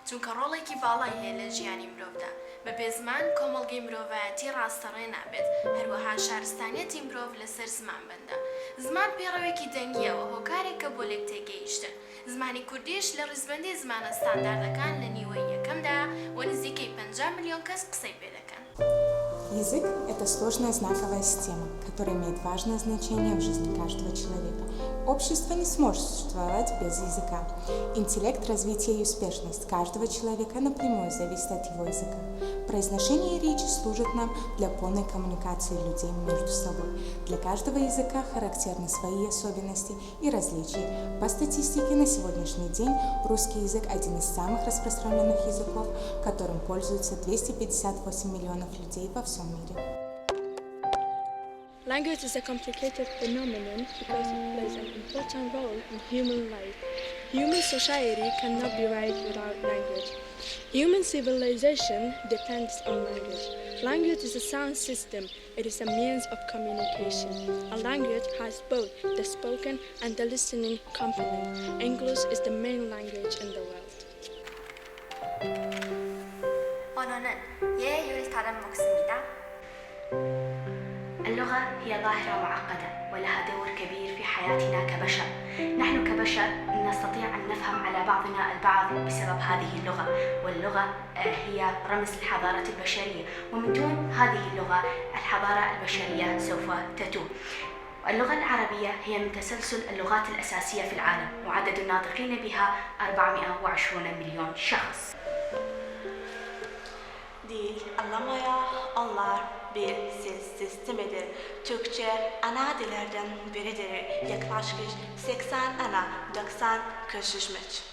چونکە ڕۆڵێکی باڵای هەیە لە ژیانی مرۆڤدا بەبێ زمان کۆمەڵگەی مرۆڤایەتی ڕاستەڕێ نابێت هەروەها شارستانیەتی مرۆڤ لەسەر زمان بەندە زمان پێڕەوێکی دەنگیەوە هۆکارێکە بۆ لێک تێگەیشتن زمانی کوردیش لە ڕیزبەندی زمانە ستانداردەکان لە نیوەی یەکەمدا و نزیکەی 50 ملیۆن کەس قسەی پێ دەکەن. Язык – это сложная знаковая система, которая имеет важное значение в жизни каждого человека. Общество не сможет существовать без языка. Интеллект, развитие и успешность каждого человека напрямую зависит от его языка. Произношение речи служит нам для полной коммуникации людей между собой. Для каждого языка характерны свои особенности и различия. По статистике на сегодняшний день русский язык – один из самых распространенных языков, которым пользуются 258 миллионов людей во всем мире. Language is a complicated phenomenon because it plays an important role in human life. Human society cannot be right without language. Human civilization depends on language. Language is a sound system. It is a means of communication. A language has both the spoken and the listening component. English is the main language in the world. 언어는 예율 다른 먹습니다. اللغة هي ظاهرة معقدة ولها دور كبير في حياتنا كبشر. نحن كبشر نستطيع أن نفهم على بعضنا البعض بسبب هذه اللغة، واللغة هي رمز الحضارة البشرية، ومن دون هذه اللغة الحضارة البشرية سوف تتوه. اللغة العربية هي من تسلسل اللغات الأساسية في العالم، وعدد الناطقين بها 420 مليون شخص. Dil anlamaya onlar bir ses sistemidir. Türkçe ana dillerden biridir. Yaklaşık 80 ana 90 karışmış.